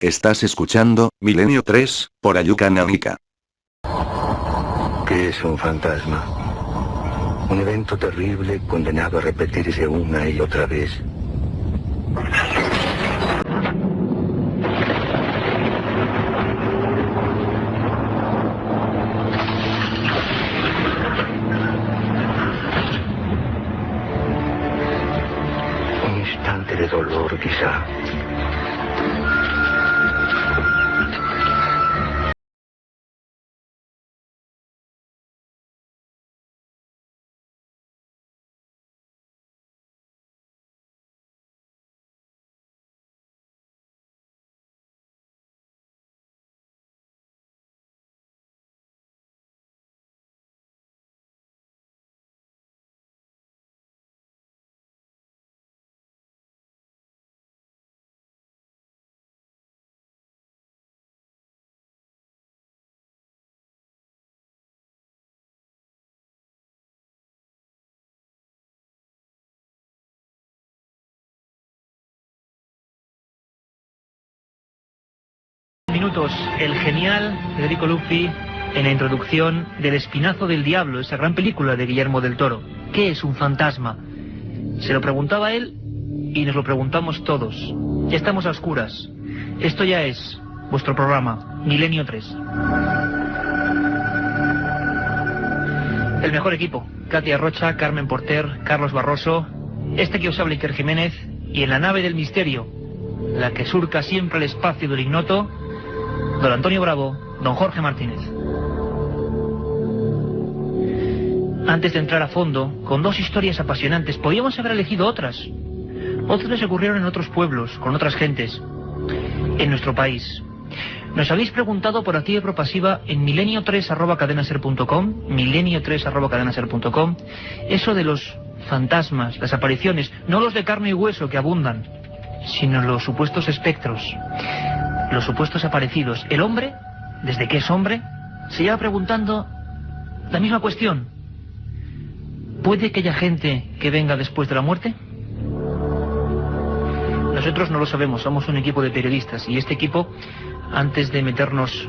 Estás escuchando Milenio 3, por Ayuka Naonika. ¿Qué es un fantasma? Un evento terrible condenado a repetirse una y otra vez. Un instante de dolor, quizá. Minutos, el genial Federico Lupi en la introducción del Espinazo del Diablo, esa gran película de Guillermo del Toro. ¿Qué es un fantasma? Se lo preguntaba él y nos lo preguntamos todos. Ya estamos a oscuras. Esto ya es vuestro programa, Milenio 3. El mejor equipo: Katia Rocha, Carmen Porter, Carlos Barroso, este que os habla Iker Jiménez, y en la nave del misterio, la que surca siempre el espacio del ignoto, don Antonio Bravo, don Jorge Martínez. Antes de entrar a fondo, con dos historias apasionantes, podíamos haber elegido otras. Otras se ocurrieron en otros pueblos, con otras gentes, en nuestro país. Nos habéis preguntado por activa y por pasiva en milenio3@cadenaser.com, milenio3@cadenaser.com, eso de los fantasmas, las apariciones, no los de carne y hueso que abundan, sino los supuestos espectros, los supuestos aparecidos. El hombre, desde que es hombre, se lleva preguntando la misma cuestión. ¿Puede que haya gente que venga después de la muerte? Nosotros no lo sabemos, somos un equipo de periodistas, y este equipo, antes de meternos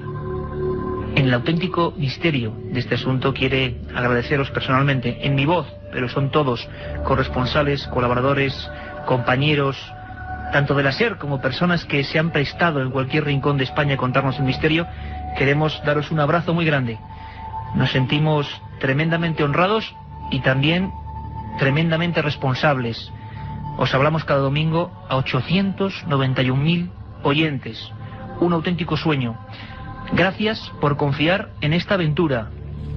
en el auténtico misterio de este asunto, quiere agradeceros personalmente, en mi voz, pero son todos corresponsales, colaboradores, compañeros, tanto de la SER como personas que se han prestado en cualquier rincón de España a contarnos el misterio. Queremos daros un abrazo muy grande. Nos sentimos tremendamente honrados y también tremendamente responsables. Os hablamos cada domingo a 891.000 oyentes. Un auténtico sueño. Gracias por confiar en esta aventura,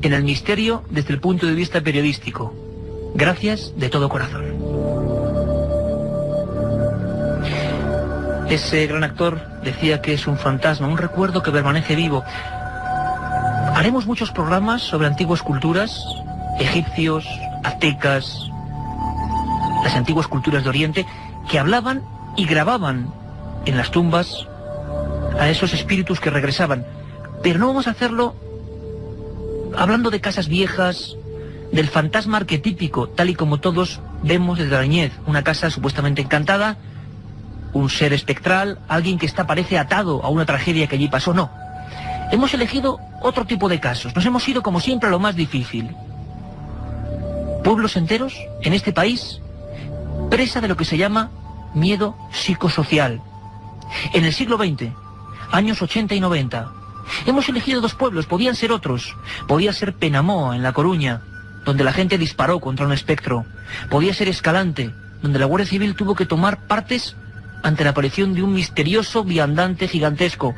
en el misterio desde el punto de vista periodístico. Gracias de todo corazón. Ese gran actor decía que es un fantasma, un recuerdo que permanece vivo. Haremos muchos programas sobre antiguas culturas, egipcios, aztecas, las antiguas culturas de Oriente, que hablaban y grababan en las tumbas a esos espíritus que regresaban. Pero no vamos a hacerlo hablando de casas viejas, del fantasma arquetípico, tal y como todos vemos desde la niñez. Una casa supuestamente encantada, un ser espectral, alguien que parece atado a una tragedia que allí pasó. No. Hemos elegido otro tipo de casos. Nos hemos ido, como siempre, a lo más difícil. Pueblos enteros en este país presa de lo que se llama miedo psicosocial. En el siglo XX, años 80 y 90, hemos elegido dos pueblos, podían ser otros. Podía ser Penamoa, en La Coruña, donde la gente disparó contra un espectro. Podía ser Escalante, donde la Guardia Civil tuvo que tomar partes ante la aparición de un misterioso viandante gigantesco.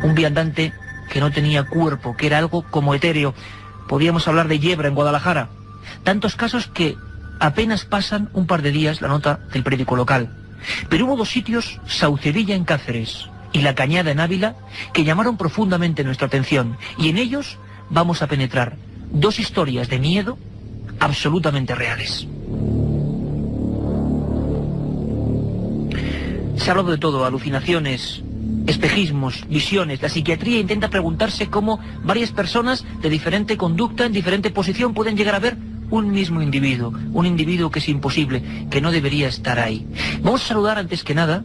Un viandante que no tenía cuerpo, que era algo como etéreo. Podíamos hablar de Yebra, en Guadalajara. Tantos casos que apenas pasan un par de días la nota del periódico local. Pero hubo dos sitios, Saucedilla en Cáceres y La Cañada en Ávila, que llamaron profundamente nuestra atención. Y en ellos vamos a penetrar dos historias de miedo absolutamente reales. Se ha hablado de todo, alucinaciones, espejismos, visiones. La psiquiatría intenta preguntarse cómo varias personas de diferente conducta, en diferente posición, pueden llegar a ver un mismo individuo, un individuo que es imposible, que no debería estar ahí. Vamos a saludar antes que nada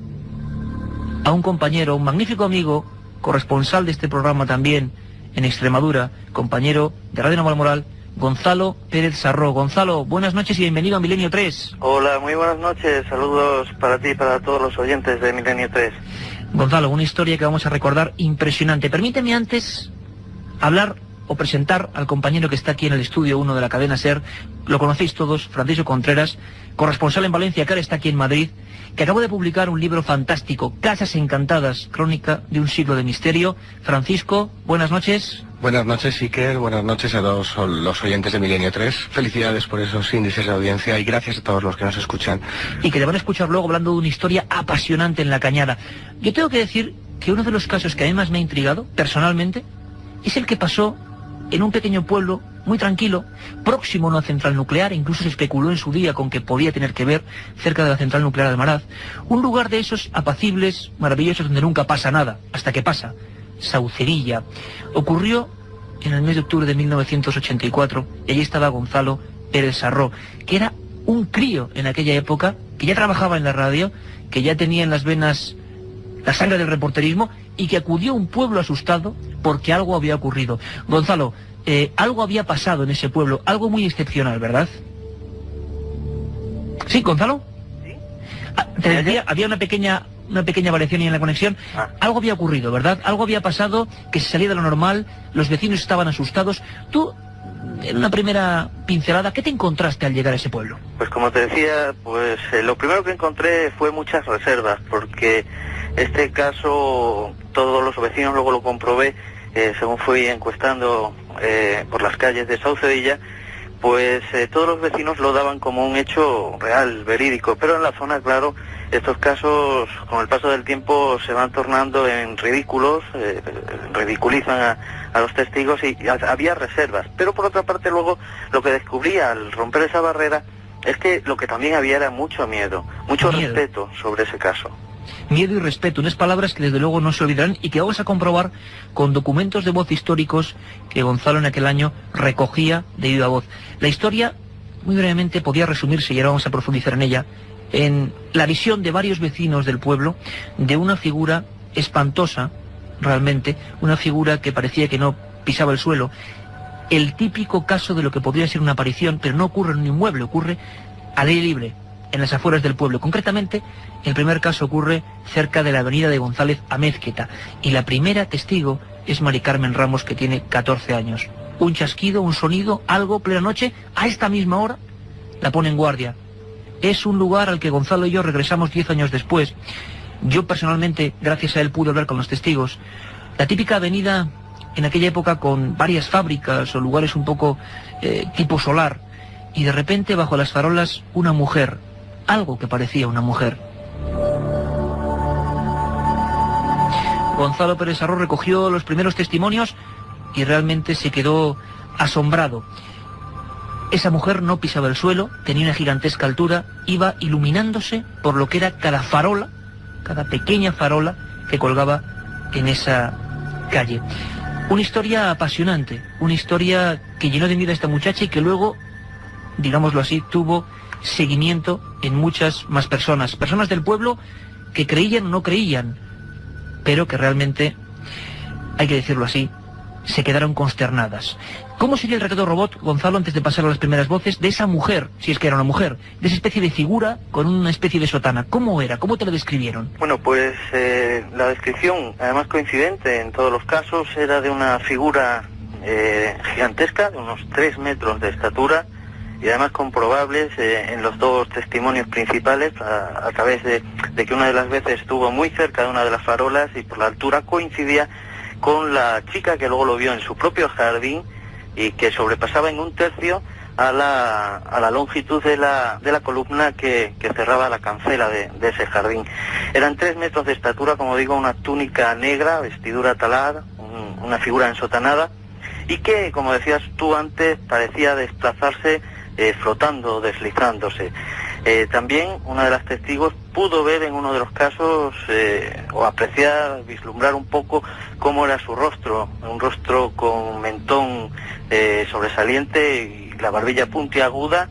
a un compañero, un magnífico amigo, corresponsal de este programa también en Extremadura, compañero de Radio Navalmoral, Gonzalo Pérez Sarró. Gonzalo, buenas noches y bienvenido a Milenio 3. Hola, muy buenas noches, saludos para ti y para todos los oyentes de Milenio 3. Gonzalo, una historia que vamos a recordar impresionante. Permíteme antes hablar o presentar al compañero que está aquí en el estudio 1 de la cadena SER. Lo conocéis todos, Francisco Contreras, corresponsal en Valencia, que ahora está aquí en Madrid, que acabo de publicar un libro fantástico, Casas Encantadas, crónica de un siglo de misterio. Francisco, buenas noches. Buenas noches, Iker, buenas noches a todos los oyentes de Milenio 3. Felicidades por esos índices de audiencia y gracias a todos los que nos escuchan. Y que te van a escuchar luego hablando de una historia apasionante en La Cañada. Yo tengo que decir que uno de los casos que a mí más me ha intrigado, personalmente, es el que pasó en un pequeño pueblo muy tranquilo, próximo a una central nuclear. Incluso se especuló en su día con que podía tener que ver, cerca de la central nuclear de Almaraz. Un lugar de esos apacibles, maravillosos, donde nunca pasa nada, hasta que pasa. Saucerilla. Ocurrió en el mes de octubre de 1984, y allí estaba Gonzalo Pérez Sarró, que era un crío en aquella época, que ya trabajaba en la radio, que ya tenía en las venas la sangre del reporterismo, y que acudió a un pueblo asustado porque algo había ocurrido. Gonzalo, algo había pasado en ese pueblo, algo muy excepcional, ¿verdad? ¿Sí, Gonzalo? ¿Sí? Te decía, había una pequeña variación en la conexión. Algo había ocurrido, ¿verdad? Algo había pasado que se salía de lo normal, los vecinos estaban asustados. Tú, en una primera pincelada, ¿qué te encontraste al llegar a ese pueblo? Pues como te decía, pues lo primero que encontré fue muchas reservas, porque este caso, todos los vecinos, luego lo comprobé, según fui encuestando por las calles de Saucedilla, pues todos los vecinos lo daban como un hecho real, verídico, pero en la zona, claro, estos casos con el paso del tiempo se van tornando en ridículos, ridiculizan a los testigos y había reservas. Pero por otra parte luego lo que descubrí al romper esa barrera es que lo que también había era mucho miedo, respeto sobre ese caso. Miedo y respeto, unas palabras que desde luego no se olvidarán y que vamos a comprobar con documentos de voz históricos que Gonzalo en aquel año recogía de viva voz. La historia, muy brevemente, podía resumirse, y ahora vamos a profundizar en ella, en la visión de varios vecinos del pueblo de una figura espantosa, realmente, una figura que parecía que no pisaba el suelo. El típico caso de lo que podría ser una aparición, pero no ocurre en un inmueble, ocurre al aire libre, en las afueras del pueblo. Concretamente, el primer caso ocurre cerca de la avenida de González a Mézqueta, y la primera testigo es Mari Carmen Ramos, que tiene 14 años. Un chasquido, un sonido, algo, plena noche, a esta misma hora, la pone en guardia. Es un lugar al que Gonzalo y yo regresamos 10 años después. Yo personalmente, gracias a él, pude hablar con los testigos. La típica avenida en aquella época con varias fábricas o lugares un poco tipo solar, y de repente bajo las farolas una mujer, algo que parecía una mujer. Gonzalo Pérez Sarró recogió los primeros testimonios y realmente se quedó asombrado. Esa mujer no pisaba el suelo, tenía una gigantesca altura, iba iluminándose por lo que era cada farola, cada pequeña farola que colgaba en esa calle. Una historia apasionante, una historia que llenó de vida a esta muchacha y que luego, digámoslo así, tuvo seguimiento en muchas más personas. Personas del pueblo que creían o no creían, pero que realmente, hay que decirlo así, se quedaron consternadas. ¿Cómo sería el retrato robot, Gonzalo, antes de pasar a las primeras voces, de esa mujer, si es que era una mujer, de esa especie de figura con una especie de sotana? ¿Cómo era? ¿Cómo te lo describieron? Bueno, pues la descripción, además coincidente en todos los casos, era de una figura gigantesca, de unos 3 metros de estatura, y además comprobables en los dos testimonios principales, a través de que una de las veces estuvo muy cerca de una de las farolas y por la altura coincidía con la chica que luego lo vio en su propio jardín y que sobrepasaba en 1/3 a la longitud de la columna que cerraba la cancela de ese jardín. Eran 3 metros de estatura, como digo, una túnica negra, vestidura talada, una figura ensotanada, y que, como decías tú antes, parecía desplazarse flotando, deslizándose. También una de las testigos pudo ver en uno de los casos o apreciar, vislumbrar un poco cómo era su rostro, un rostro con mentón sobresaliente y la barbilla puntiaguda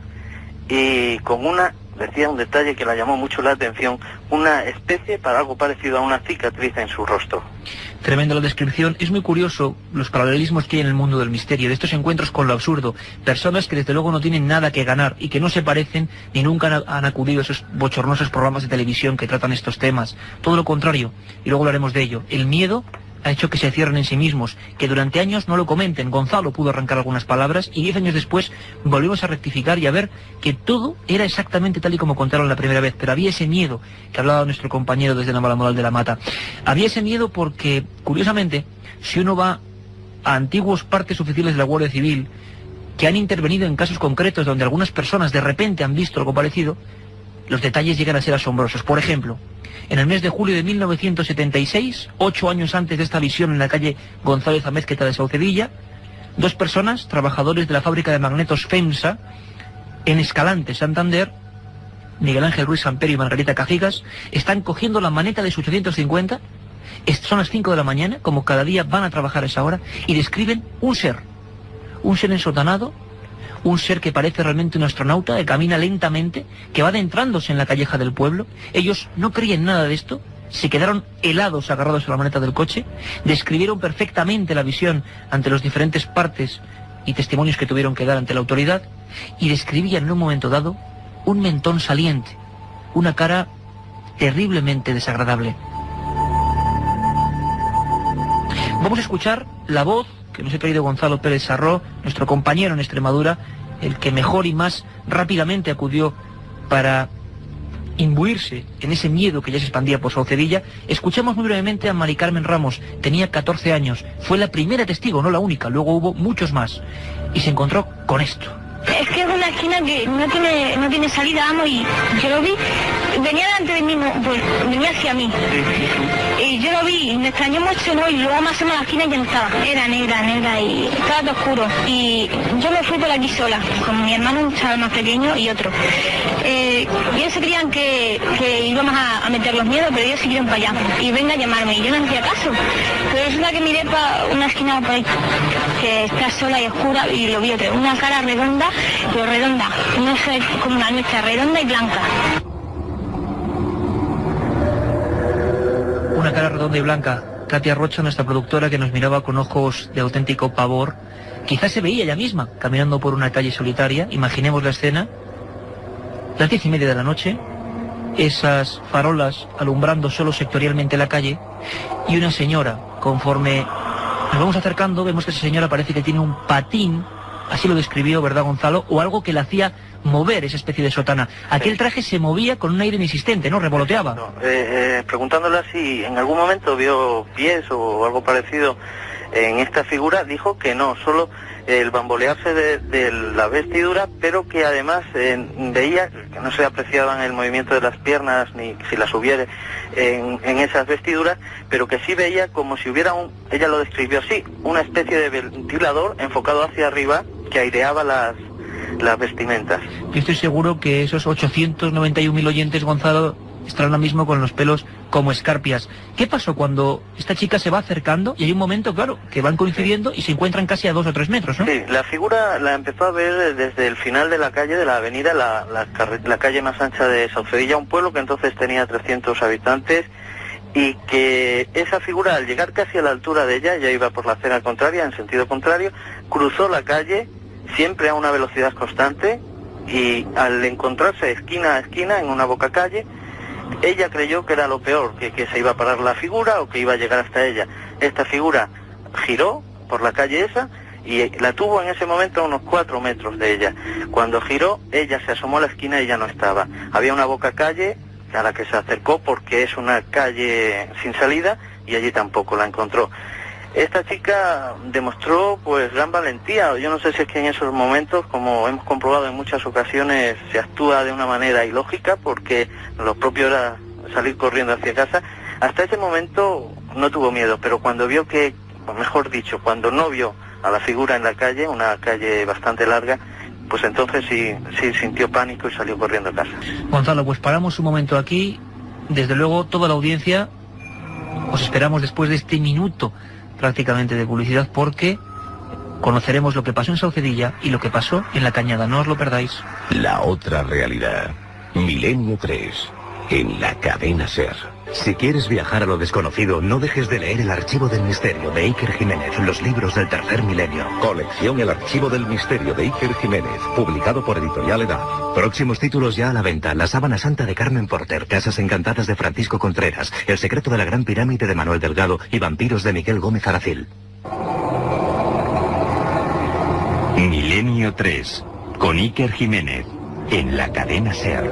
y con una decía un detalle que la llamó mucho la atención, una especie para algo parecido a una cicatriz en su rostro. Tremenda la descripción. Es muy curioso los paralelismos que hay en el mundo del misterio, de estos encuentros con lo absurdo. Personas que desde luego no tienen nada que ganar y que no se parecen ni nunca han acudido a esos bochornosos programas de televisión que tratan estos temas. Todo lo contrario, y luego hablaremos de ello. El miedo ha hecho que se cierren en sí mismos, que durante años no lo comenten. Gonzalo pudo arrancar algunas palabras y 10 años después volvimos a rectificar y a ver que todo era exactamente tal y como contaron la primera vez, pero había ese miedo que hablaba nuestro compañero desde Navalamoral de la Mata. Había ese miedo porque, curiosamente, si uno va a antiguos partes oficiales de la Guardia Civil que han intervenido en casos concretos donde algunas personas de repente han visto algo parecido, los detalles llegan a ser asombrosos. Por ejemplo, en el mes de julio de 1976, 8 años antes de esta visión en la calle González Amézqueta de Saucedilla, 2 personas, trabajadores de la fábrica de magnetos FEMSA, en Escalante, Santander, Miguel Ángel Ruiz Samperio y Margarita Cajigas, están cogiendo la maneta de su 850, son las 5 de la mañana, como cada día van a trabajar a esa hora, y describen un ser ensotanado, un ser que parece realmente un astronauta, que camina lentamente, que va adentrándose en la calleja del pueblo. Ellos no creían nada de esto, se quedaron helados agarrados a la maneta del coche, describieron perfectamente la visión ante los diferentes partes y testimonios que tuvieron que dar ante la autoridad, y describían en un momento dado un mentón saliente, una cara terriblemente desagradable. Vamos a escuchar la voz que nos ha traído Gonzalo Pérez Sarró, nuestro compañero en Extremadura, el que mejor y más rápidamente acudió para imbuirse en ese miedo que ya se expandía por Saucedilla. Escuchamos muy brevemente a Mari Carmen Ramos. Tenía 14 años, fue la primera testigo, no la única, luego hubo muchos más, y se encontró con esto. Es que es una esquina que no tiene salida, vamos, y yo lo vi, venía delante de mí, pues venía hacia mí. Y yo lo vi y me extrañó mucho, ¿no? Y luego más o menos la esquina ya no estaba. Era negra y estaba todo oscuro. Y yo me fui por aquí sola, con mi hermano, un chaval más pequeño y otro. Y ellos se creían que íbamos a meter los miedos, pero ellos siguieron para allá. Y venga a llamarme, y yo no hacía caso. Pero resulta que miré para una esquina por ahí, que está sola y oscura, y lo vi otra. Una cara redonda, pero redonda. No sé, como una nuestra, redonda y blanca. Una cara redonda y blanca. Katia Rocha, nuestra productora, que nos miraba con ojos de auténtico pavor. Quizás se veía ella misma caminando por una calle solitaria. Imaginemos la escena. Las 10:30 de la noche, esas farolas alumbrando solo sectorialmente la calle, y una señora. Conforme nos vamos acercando, vemos que esa señora parece que tiene un patín, así lo describió, ¿verdad, Gonzalo? O algo que la hacía mover, esa especie de sotana. Aquel traje se movía con un aire inexistente, ¿no? Revoloteaba. No, preguntándola si en algún momento vio pies o algo parecido en esta figura, dijo que no, solo el bambolearse de la vestidura, pero que además veía que no se apreciaban el movimiento de las piernas ni si las hubiera en esas vestiduras, pero que sí veía como si hubiera ella lo describió así, una especie de ventilador enfocado hacia arriba que aireaba las vestimentas. Yo estoy seguro que esos 891.000 oyentes, Gonzalo, están ahora mismo con los pelos como escarpias. ¿Qué pasó cuando esta chica se va acercando y hay un momento, claro, que van coincidiendo y se encuentran casi a 2 o 3 metros, ¿no? Sí, la figura la empezó a ver desde el final de la calle, de la avenida, la calle más ancha de Saucedilla, un pueblo que entonces tenía 300 habitantes, y que esa figura, al llegar casi a la altura de ella, ya iba por la acera contraria, en sentido contrario, cruzó la calle siempre a una velocidad constante, y al encontrarse esquina a esquina en una boca calle, ella creyó que era lo peor, que se iba a parar la figura o que iba a llegar hasta ella. Esta figura giró por la calle esa y la tuvo en ese momento a unos 4 metros de ella. Cuando giró, ella se asomó a la esquina y ya no estaba. Había una boca calle a la que se acercó porque es una calle sin salida, y allí tampoco la encontró. Esta chica demostró pues gran valentía. Yo no sé si es que en esos momentos, como hemos comprobado en muchas ocasiones, se actúa de una manera ilógica, porque lo propio era salir corriendo hacia casa. Hasta ese momento no tuvo miedo, pero cuando vio que, o mejor dicho, cuando no vio a la figura en la calle, una calle bastante larga, pues entonces sí sintió pánico y salió corriendo a casa. Gonzalo, pues paramos un momento aquí. Desde luego, toda la audiencia os esperamos después de este minuto prácticamente de publicidad, porque conoceremos lo que pasó en Saucedilla y lo que pasó en La Cañada. No os lo perdáis. La otra realidad. Milenio 3, en la cadena SER. Si quieres viajar a lo desconocido, no dejes de leer El Archivo del Misterio de Iker Jiménez, los libros del tercer milenio. Colección El Archivo del Misterio de Iker Jiménez, publicado por Editorial Edad. Próximos títulos ya a la venta: La Sábana Santa de Carmen Porter, Casas Encantadas de Francisco Contreras, El Secreto de la Gran Pirámide de Manuel Delgado y Vampiros de Miguel Gómez Aracil. Milenio 3, con Iker Jiménez, en la cadena SER.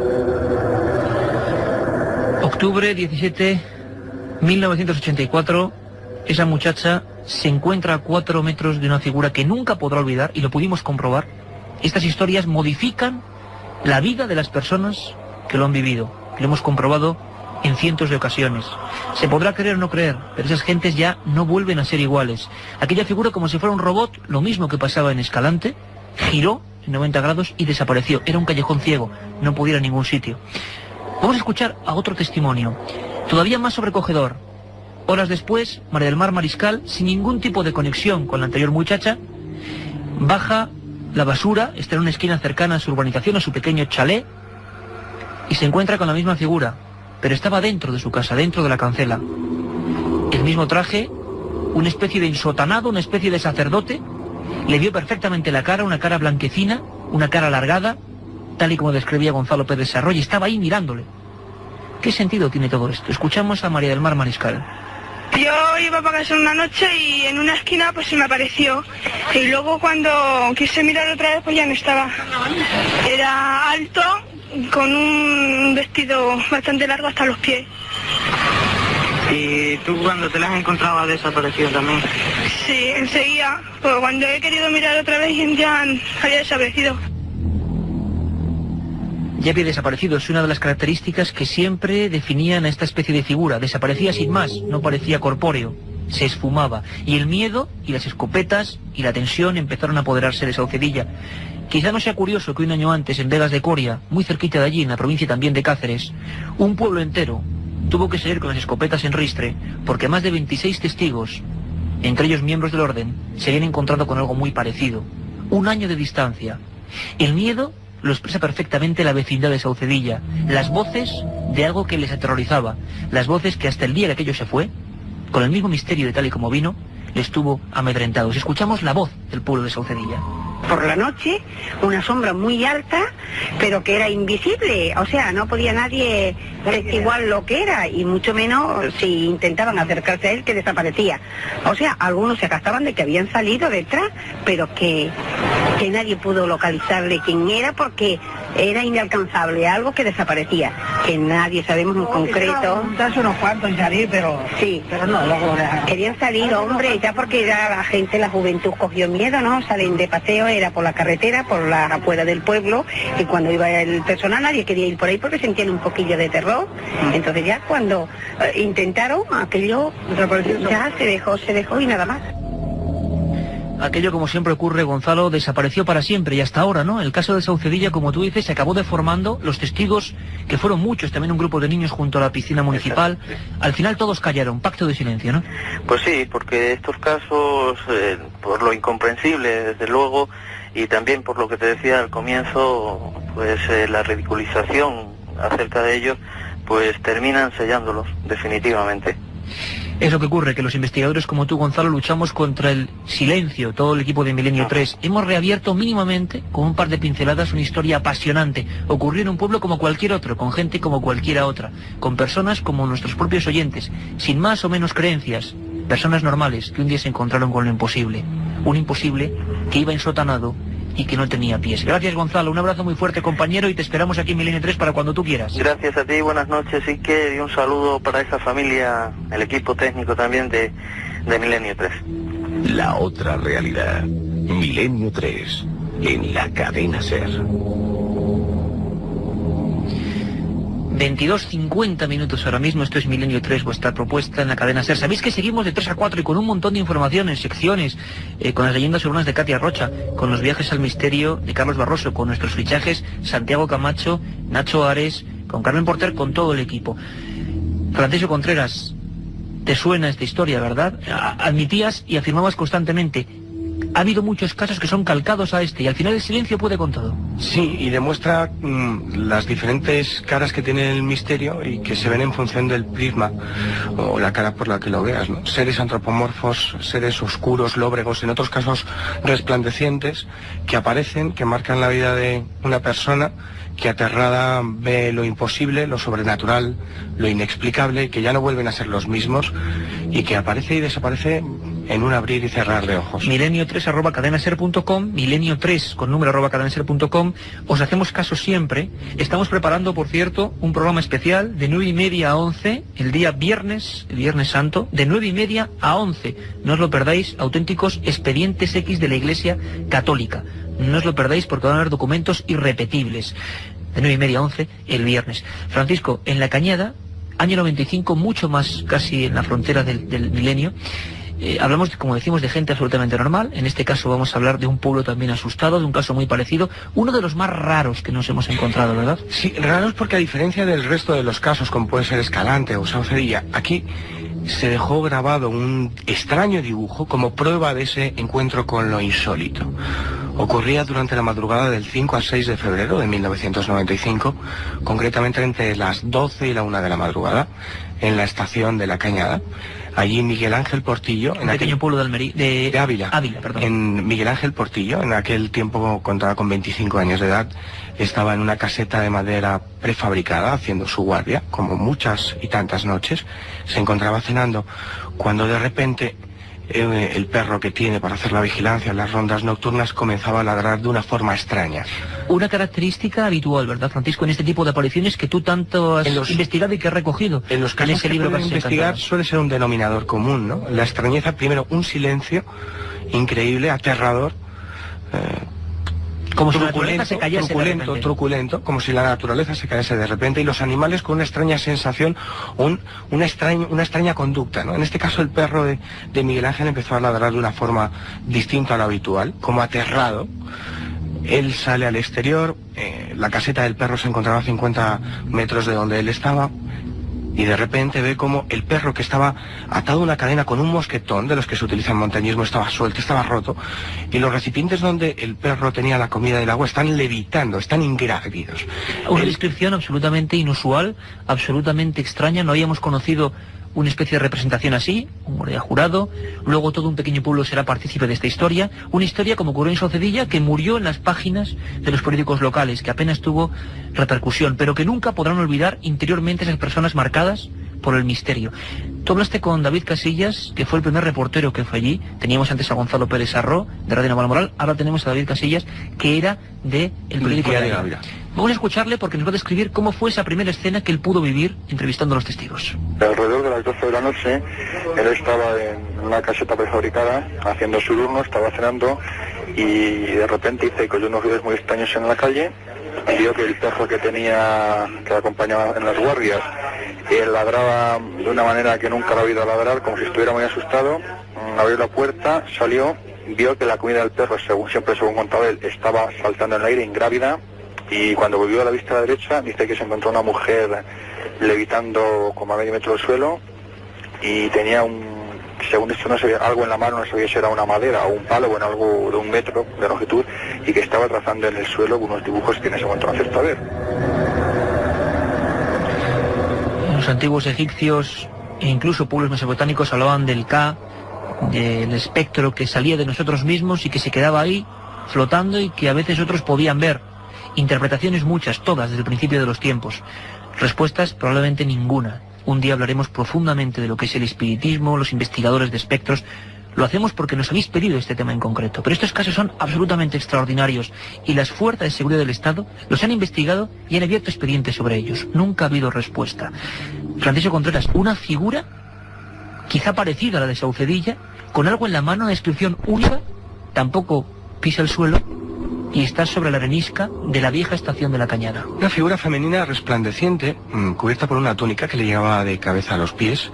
Octubre 17, 1984, esa muchacha se encuentra a 4 metros de una figura que nunca podrá olvidar, y lo pudimos comprobar. Estas historias modifican la vida de las personas que lo han vivido. Lo hemos comprobado en cientos de ocasiones. Se podrá creer o no creer, pero esas gentes ya no vuelven a ser iguales. Aquella figura, como si fuera un robot, lo mismo que pasaba en Escalante, giró en 90 grados y desapareció. Era un callejón ciego, no podía ir a ningún sitio. Vamos a escuchar a otro testimonio, todavía más sobrecogedor. Horas después, María del Mar Mariscal, sin ningún tipo de conexión con la anterior muchacha, baja la basura, está en una esquina cercana a su urbanización, a su pequeño chalet, y se encuentra con la misma figura, pero estaba dentro de su casa, dentro de la cancela. El mismo traje, una especie de ensotanado, una especie de sacerdote, le vio perfectamente la cara, una cara blanquecina, una cara alargada, tal y como describía Gonzalo Pérez Sarroy, y estaba ahí mirándole. ¿Qué sentido tiene todo esto? Escuchamos a María del Mar Mariscal. Yo iba para casa una noche y en una esquina pues se me apareció, y luego cuando quise mirar otra vez pues ya no estaba. Era alto, con un vestido bastante largo hasta los pies. ¿Y tú cuando te la has encontrado ha desaparecido también? Sí, enseguida, pues cuando he querido mirar otra vez ya había desaparecido. Ya había desaparecido, es una de las características que siempre definían a esta especie de figura. Desaparecía sin más, no parecía corpóreo, se esfumaba. Y el miedo y las escopetas y la tensión empezaron a apoderarse de Saucedilla. Quizá no sea curioso que un año antes, en Vegas de Coria, muy cerquita de allí, en la provincia también de Cáceres, un pueblo entero tuvo que salir con las escopetas en ristre, porque más de 26 testigos, entre ellos miembros del orden, se habían encontrado con algo muy parecido. 1 año de distancia. El miedo lo expresa perfectamente la vecindad de Saucedilla, las voces de algo que les aterrorizaba, las voces que hasta el día que aquello se fue, con el mismo misterio de tal y como vino, les tuvo amedrentados. Escuchamos la voz del pueblo de Saucedilla. Por la noche, una sombra muy alta, pero que era invisible, o sea, no podía nadie testiguar lo que era, y mucho menos si intentaban acercarse a él, que desaparecía. O sea, algunos se acastaban de que habían salido detrás, pero que nadie pudo localizarle quién era, porque era inalcanzable, algo que desaparecía, que nadie sabemos en concreto. Unos cuantos en salir, pero sí, pero no, luego querían salir, hombre, ya porque ya la gente, la juventud cogió miedo, ¿no? Salen de paseo, era por la carretera, por la afuera del pueblo, y cuando iba el personal nadie quería ir por ahí porque sentían un poquillo de terror. Entonces ya cuando intentaron, aquello ya se dejó y nada más. Aquello, como siempre ocurre, Gonzalo, desapareció para siempre, y hasta ahora, ¿no? El caso de Saucedilla, como tú dices, se acabó deformando. Los testigos, que fueron muchos, también un grupo de niños junto a la piscina municipal, al final todos callaron, pacto de silencio, ¿no? Pues sí, porque estos casos, por lo incomprensible, desde luego, y también por lo que te decía al comienzo, pues la ridiculización acerca de ellos, pues terminan sellándolos, definitivamente. Es lo que ocurre, que los investigadores como tú, Gonzalo, luchamos contra el silencio, todo el equipo de Milenio 3. Hemos reabierto mínimamente, con un par de pinceladas, una historia apasionante. Ocurrió en un pueblo como cualquier otro, con gente como cualquiera otra, con personas como nuestros propios oyentes, sin más o menos creencias, personas normales que un día se encontraron con lo imposible. Un imposible que iba ensotanado y que no tenía pies. Gracias, Gonzalo, un abrazo muy fuerte, compañero, y te esperamos aquí en Milenio 3 para cuando tú quieras. Gracias a ti, buenas noches, Iker, y un saludo para esa familia, el equipo técnico también de Milenio 3. La otra realidad. Milenio 3, en la cadena SER. 22:50 minutos ahora mismo, esto es Milenio 3, vuestra propuesta en la cadena SER. Sabéis que seguimos de 3 a 4 y con un montón de informaciones, secciones, con las leyendas urbanas de Katia Rocha, con los viajes al misterio de Carlos Barroso, con nuestros fichajes Santiago Camacho, Nacho Ares, con Carmen Porter, con todo el equipo. Francisco Contreras, te suena esta historia, ¿verdad? Admitías y afirmabas constantemente, ha habido muchos casos que son calcados a este, y al final el silencio puede con todo. Sí, y demuestra las diferentes caras que tiene el misterio y que se ven en función del prisma o la cara por la que lo veas, ¿no? Seres antropomorfos, seres oscuros, lóbregos, en otros casos resplandecientes, que aparecen, que marcan la vida de una persona que aterrada ve lo imposible, lo sobrenatural, lo inexplicable, que ya no vuelven a ser los mismos y que aparece y desaparece en un abrir y cerrar de ojos. Milenio3@cadenaser.com, milenio3 con número @cadenaser.com. Os hacemos caso siempre. Estamos preparando, por cierto, un programa especial de 9:30 a 11, el día viernes, el Viernes Santo, de 9:30 a 11. No os lo perdáis, auténticos expedientes X de la Iglesia Católica. No os lo perdáis porque van a haber documentos irrepetibles. De 9:30 a 11, el viernes. Francisco, en La Cañada, año 95, mucho más casi en la frontera del milenio. Hablamos, como decimos, de gente absolutamente normal. En este caso vamos a hablar de un pueblo también asustado, de un caso muy parecido, uno de los más raros que nos hemos encontrado, ¿verdad? Sí, raros porque a diferencia del resto de los casos, como puede ser Escalante o Saucedilla, aquí se dejó grabado un extraño dibujo como prueba de ese encuentro con lo insólito. Ocurría durante la madrugada del 5 al 6 de febrero de 1995, concretamente entre las 12 y la 1 de la madrugada, en la estación de La Cañada. Allí Miguel Ángel Portillo, en pequeño pueblo de Ávila, perdón. En Miguel Ángel Portillo, en aquel tiempo contaba con 25 años de edad, estaba en una caseta de madera prefabricada haciendo su guardia, como muchas y tantas noches. Se encontraba cenando cuando de repente el perro que tiene para hacer la vigilancia en las rondas nocturnas comenzaba a ladrar de una forma extraña. Una característica habitual, ¿verdad, Francisco, en este tipo de apariciones que tú tanto has investigado y que has recogido en los casos ese que libro pueden investigar? Suele ser un denominador común, ¿no? La extrañeza, primero, un silencio increíble, aterrador, como si la naturaleza se cayese de repente. Truculento, como si la naturaleza se cayese de repente, y los animales con una extraña sensación, una extraña conducta, ¿no? En este caso el perro de Miguel Ángel empezó a ladrar de una forma distinta a la habitual, como aterrado. Él sale al exterior, la caseta del perro se encontraba a 50 metros de donde él estaba, y de repente ve como el perro, que estaba atado a una cadena con un mosquetón, de los que se utiliza en montañismo, estaba suelto, estaba roto, y los recipientes donde el perro tenía la comida y el agua están levitando, están ingrávidos. Una descripción absolutamente inusual, absolutamente extraña. No habíamos conocido una especie de representación así, un guardia jurado. Luego todo un pequeño pueblo será partícipe de esta historia. Una historia, como ocurrió en Saucedilla, que murió en las páginas de los periódicos locales, que apenas tuvo repercusión, pero que nunca podrán olvidar interiormente esas personas marcadas por el misterio. Tú hablaste con David Casillas, que fue el primer reportero que fue allí. Teníamos antes a Gonzalo Pérez Sarró, de Radio Navalmoral. Ahora tenemos a David Casillas, que era de el periódico de Ávila. Vamos a escucharle porque nos va a describir cómo fue esa primera escena que él pudo vivir entrevistando a los testigos. Alrededor de las 12 de la noche, él estaba en una caseta prefabricada haciendo su turno, estaba cenando, y de repente dice que oyó unos ruidos muy extraños en la calle y vio que el perro que le acompañaba en las guardias ladraba de una manera que nunca lo había oído ladrar, como si estuviera muy asustado. Abrió la puerta, salió, vio que la comida del perro, según contaba él, estaba saltando en el aire, ingrávida, y cuando volvió a la vista a la derecha, dice que se encontró una mujer levitando como a medio metro del suelo, y tenía según esto, no se veía algo en la mano, no sabía si era una madera o un palo, bueno, algo de 1 metro de longitud, y que estaba trazando en el suelo unos dibujos que en ese momento no acertó a ver. Los antiguos egipcios e incluso pueblos mesopotámicos hablaban del Ka, del espectro que salía de nosotros mismos y que se quedaba ahí flotando y que a veces otros podían ver. Interpretaciones muchas, todas, desde el principio de los tiempos. Respuestas probablemente ninguna. Un día hablaremos profundamente de lo que es el espiritismo, los investigadores de espectros. Lo hacemos porque nos habéis pedido este tema en concreto. Pero estos casos son absolutamente extraordinarios y las fuerzas de seguridad del Estado los han investigado y han abierto expedientes sobre ellos. Nunca ha habido respuesta. Francisco Contreras, una figura quizá parecida a la de Saucedilla, con algo en la mano, una descripción única, tampoco pisa el suelo y está sobre la arenisca de la vieja estación de La Cañada. Una figura femenina resplandeciente, cubierta por una túnica que le llegaba de cabeza a los pies,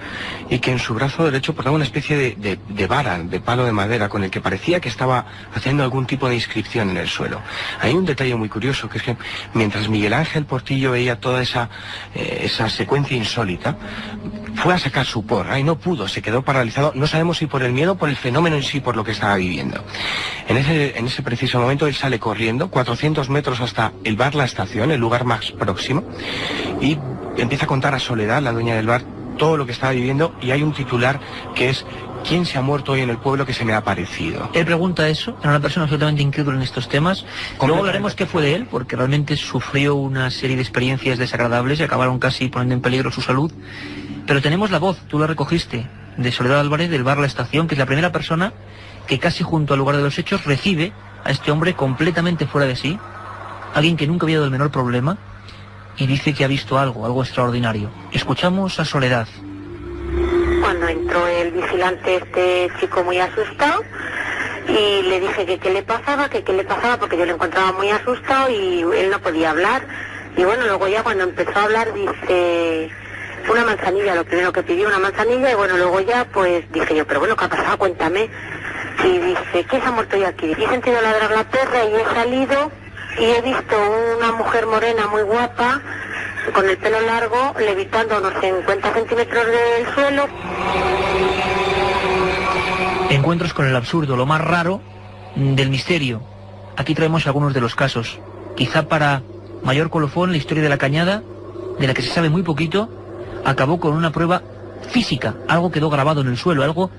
y que en su brazo derecho portaba una especie de vara, de palo de madera, con el que parecía que estaba haciendo algún tipo de inscripción en el suelo. Hay un detalle muy curioso, que es que mientras Miguel Ángel Portillo veía toda esa secuencia insólita, fue a sacar su porra y no pudo, se quedó paralizado. No sabemos si por el miedo o por el fenómeno en sí, por lo que estaba viviendo. En ese preciso momento él sale corriendo 400 metros hasta el bar La Estación, el lugar más próximo, y empieza a contar a Soledad, la dueña del bar, todo lo que estaba viviendo, y hay un titular que es: ¿quién se ha muerto hoy en el pueblo que se me ha aparecido? Él pregunta eso, era una persona absolutamente incrédula en estos temas. Luego hablaremos qué fue de él, porque realmente sufrió una serie de experiencias desagradables y acabaron casi poniendo en peligro su salud. Pero tenemos la voz, tú la recogiste, de Soledad Álvarez, del bar La Estación, que es la primera persona que casi junto al lugar de los hechos recibe a este hombre completamente fuera de sí, alguien que nunca había dado el menor problema, y dice que ha visto algo extraordinario. Escuchamos a Soledad. Cuando entró el vigilante, este chico muy asustado, y le dije que qué le pasaba, porque yo lo encontraba muy asustado y él no podía hablar. Y bueno, luego ya cuando empezó a hablar dice, una manzanilla, lo primero que pidió, una manzanilla, y bueno, luego ya pues dije yo, pero bueno, ¿qué ha pasado? Cuéntame. Y dice, ¿quién se ha muerto yo aquí? Y he sentido ladrar la perra y he salido y he visto una mujer morena muy guapa, con el pelo largo, levitando unos 50 centímetros del suelo. Encuentros con el absurdo, lo más raro del misterio. Aquí traemos algunos de los casos. Quizá para mayor colofón, la historia de la Cañada, de la que se sabe muy poquito, acabó con una prueba física. Algo quedó grabado en el suelo, algo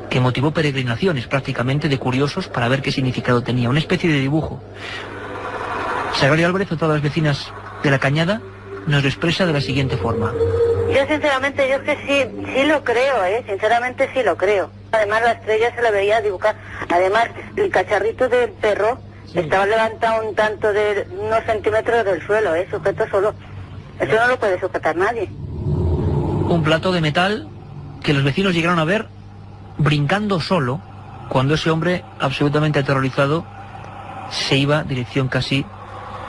que motivó peregrinaciones prácticamente de curiosos para ver qué significado tenía. Una especie de dibujo. Sagrario Álvarez, otra de las vecinas de la Cañada, nos lo expresa de la siguiente forma. Yo sinceramente, yo es que sí lo creo, sinceramente sí lo creo. Además la estrella se la veía dibujar. Además el cacharrito del perro estaba levantado un tanto de unos centímetros del suelo, sujeto solo. Eso no lo puede sujetar nadie. Un plato de metal que los vecinos llegaron a ver brincando solo cuando ese hombre, absolutamente aterrorizado, se iba dirección casi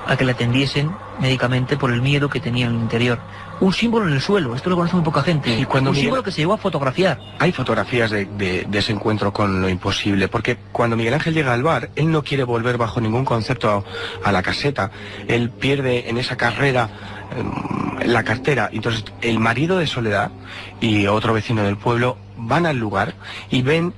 a que le atendiesen médicamente por el miedo que tenía en el interior. Un símbolo en el suelo, esto lo conoce muy poca gente. Y cuando un símbolo que se llegó a fotografiar. Hay fotografías de ese encuentro con lo imposible, porque cuando Miguel Ángel llega al bar, él no quiere volver bajo ningún concepto a la caseta. Él pierde en esa carrera la cartera. Entonces el marido de Soledad y otro vecino del pueblo van al lugar y ven,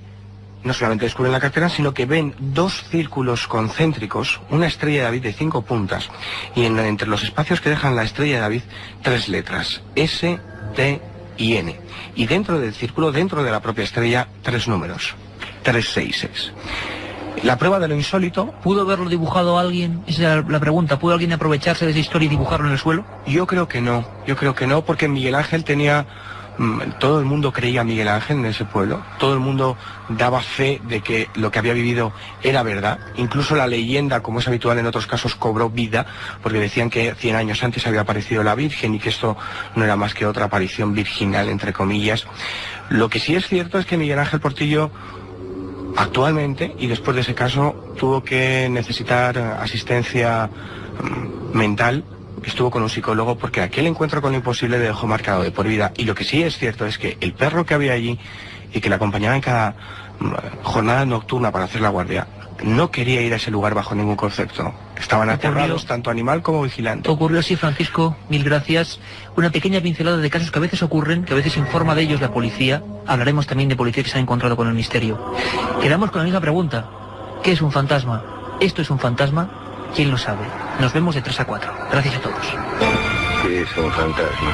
no solamente descubren la cartera, sino que ven dos círculos concéntricos, una estrella de David de 5 puntas, y entre los espacios que dejan la estrella de David, 3 letras, S, T y N. Y dentro del círculo, dentro de la propia estrella, 3 números, 3 seises. La prueba de lo insólito... ¿Pudo haberlo dibujado alguien? Esa es la pregunta. ¿Pudo alguien aprovecharse de esa historia y dibujarlo en el suelo? Yo creo que no, porque Miguel Ángel tenía... Todo el mundo creía a Miguel Ángel en ese pueblo, todo el mundo daba fe de que lo que había vivido era verdad. Incluso la leyenda, como es habitual en otros casos, cobró vida, porque decían que 100 años antes había aparecido la Virgen y que esto no era más que otra aparición virginal, entre comillas. Lo que sí es cierto es que Miguel Ángel Portillo actualmente, y después de ese caso, tuvo que necesitar asistencia mental. Estuvo con un psicólogo porque aquel encuentro con lo imposible le dejó marcado de por vida. Y lo que sí es cierto es que el perro que había allí y que le acompañaba en cada jornada nocturna para hacer la guardia, no quería ir a ese lugar bajo ningún concepto. Estaban aterrados, tanto animal como vigilante. Ocurrió así, Francisco, mil gracias. Una pequeña pincelada de casos que a veces ocurren, que a veces informa de ellos la policía. Hablaremos también de policía que se ha encontrado con el misterio. Quedamos con la misma pregunta. ¿Qué es un fantasma? ¿Esto es un fantasma? ¿Quién lo sabe? Nos vemos de 3 a 4. Gracias a todos. ¿Qué es un fantasma?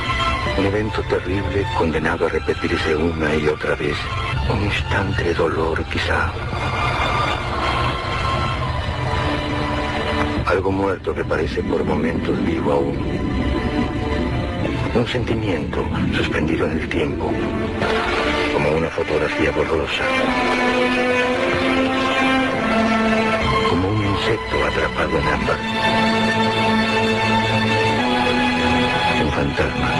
Un evento terrible condenado a repetirse una y otra vez. Un instante de dolor, quizá. Algo muerto que parece por momentos vivo aún. Un sentimiento suspendido en el tiempo. Como una fotografía borrosa. Como un insecto atrapado en ámbar. Un fantasma.